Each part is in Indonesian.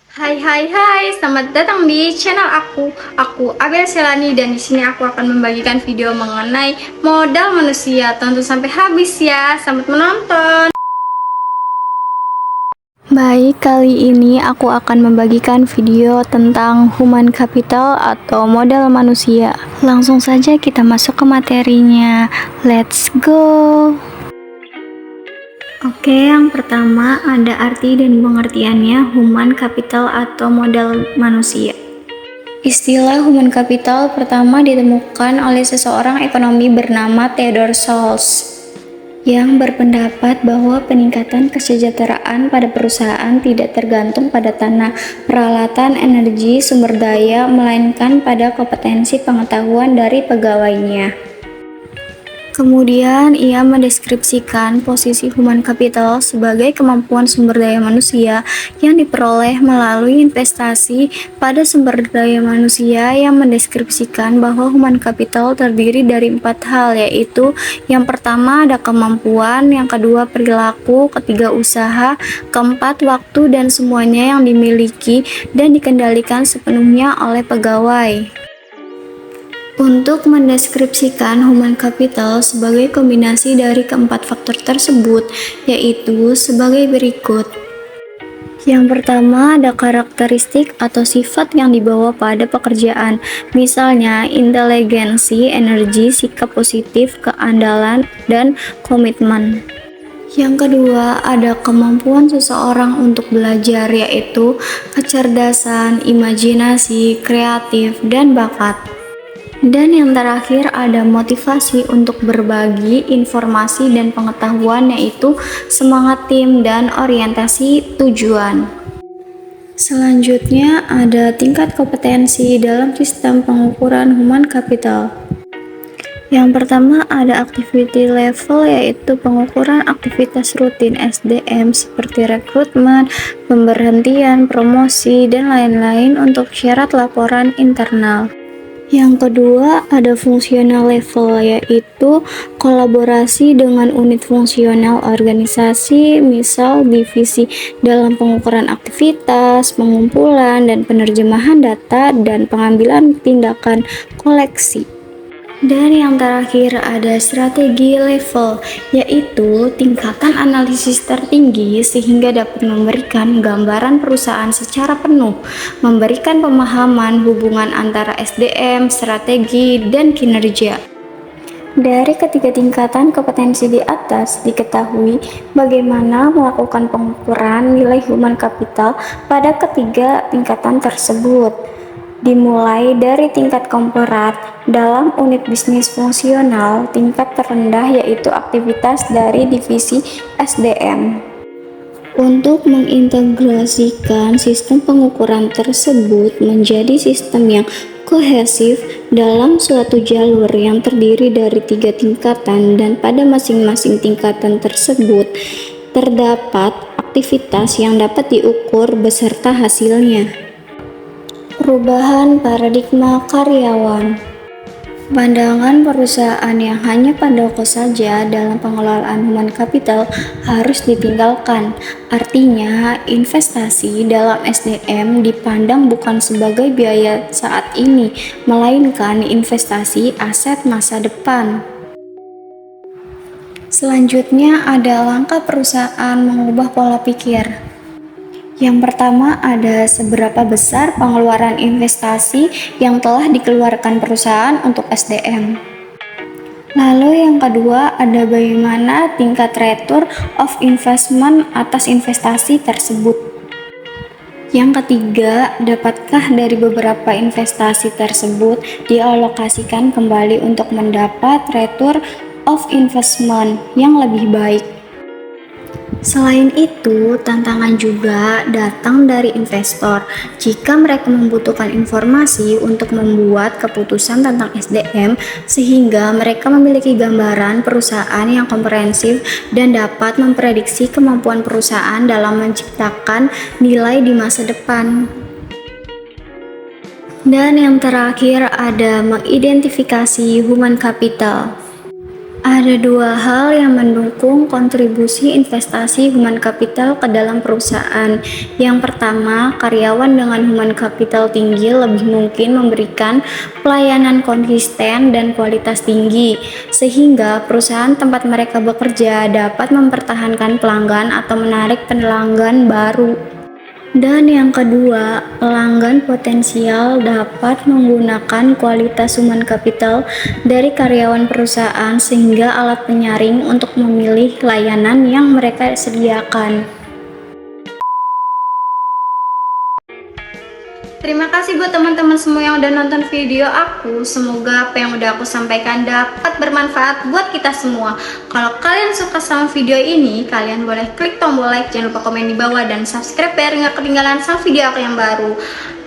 Hai hai hai, selamat datang di channel aku. Aku Abel Selani dan di sini aku akan membagikan video mengenai modal manusia. Tonton sampai habis ya. Selamat menonton. Baik, kali ini aku akan membagikan video tentang human capital atau modal manusia. Langsung saja kita masuk ke materinya. Let's go. Oke, yang pertama ada arti dan pengertiannya human capital atau modal manusia. Istilah human capital pertama ditemukan oleh seseorang ekonomi bernama Theodore Salz yang berpendapat bahwa peningkatan kesejahteraan pada perusahaan tidak tergantung pada tanah, peralatan, energi, sumber daya, melainkan pada kompetensi pengetahuan dari pegawainya. Kemudian, ia mendeskripsikan posisi human capital sebagai kemampuan sumber daya manusia yang diperoleh melalui investasi pada sumber daya manusia, yang mendeskripsikan bahwa human capital terdiri dari 4 hal, yaitu yang pertama ada kemampuan, yang kedua perilaku, ketiga usaha, keempat waktu, dan semuanya yang dimiliki dan dikendalikan sepenuhnya oleh pegawai. Untuk mendeskripsikan human capital sebagai kombinasi dari keempat faktor tersebut, yaitu sebagai berikut. Yang pertama ada karakteristik atau sifat yang dibawa pada pekerjaan, misalnya inteligensi, energi, sikap positif, keandalan, dan komitmen. Yang kedua, ada kemampuan seseorang untuk belajar, yaitu kecerdasan, imajinasi, kreatif, dan bakat. Dan yang terakhir ada motivasi untuk berbagi informasi dan pengetahuan, yaitu semangat tim dan orientasi tujuan. Selanjutnya ada tingkat kompetensi dalam sistem pengukuran human capital. Yang pertama ada activity level, yaitu pengukuran aktivitas rutin SDM seperti rekrutmen, pemberhentian, promosi, dan lain-lain untuk syarat laporan internal. Yang kedua ada fungsional level, yaitu kolaborasi dengan unit fungsional organisasi, misal divisi dalam pengukuran aktivitas, pengumpulan dan penerjemahan data, dan pengambilan tindakan koleksi. Dan yang terakhir ada strategi level, yaitu tingkatan analisis tertinggi sehingga dapat memberikan gambaran perusahaan secara penuh, memberikan pemahaman hubungan antara SDM, strategi, dan kinerja. Dari ketiga tingkatan kompetensi di atas diketahui bagaimana melakukan pengukuran nilai human capital pada ketiga tingkatan tersebut. Dimulai dari tingkat korporat dalam unit bisnis fungsional, tingkat terendah yaitu aktivitas dari divisi SDM. Untuk mengintegrasikan sistem pengukuran tersebut menjadi sistem yang kohesif dalam suatu jalur yang terdiri dari 3 tingkatan, dan pada masing-masing tingkatan tersebut terdapat aktivitas yang dapat diukur beserta hasilnya. Perubahan paradigma karyawan. Pandangan perusahaan yang hanya pandoko saja dalam pengelolaan human capital harus ditinggalkan. Artinya, investasi dalam SDM dipandang bukan sebagai biaya saat ini, melainkan investasi aset masa depan. Selanjutnya ada langkah perusahaan mengubah pola pikir. Yang pertama ada seberapa besar pengeluaran investasi yang telah dikeluarkan perusahaan untuk SDM. Lalu yang kedua ada bagaimana tingkat return of investment atas investasi tersebut. Yang ketiga, dapatkah dari beberapa investasi tersebut dialokasikan kembali untuk mendapat return of investment yang lebih baik. Selain itu, tantangan juga datang dari investor jika mereka membutuhkan informasi untuk membuat keputusan tentang SDM, sehingga mereka memiliki gambaran perusahaan yang komprehensif dan dapat memprediksi kemampuan perusahaan dalam menciptakan nilai di masa depan. Dan yang terakhir ada mengidentifikasi human capital. Ada dua hal yang mendukung kontribusi investasi human capital ke dalam perusahaan. Yang pertama, karyawan dengan human capital tinggi lebih mungkin memberikan pelayanan konsisten dan kualitas tinggi, sehingga perusahaan tempat mereka bekerja dapat mempertahankan pelanggan atau menarik pelanggan baru. Dan yang kedua, pelanggan potensial dapat menggunakan kualitas human capital dari karyawan perusahaan sehingga alat penyaring untuk memilih layanan yang mereka sediakan. Terima kasih buat teman-teman semua yang udah nonton video aku. Semoga apa yang udah aku sampaikan dapat bermanfaat buat kita semua. Kalau kalian suka sama video ini, kalian boleh klik tombol like, jangan lupa komen di bawah, dan subscribe biar nggak ketinggalan sama video aku yang baru.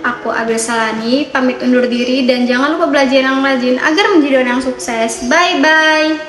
Aku Abel Salani, pamit undur diri, dan jangan lupa belajar yang rajin agar menjadi orang yang sukses. Bye-bye!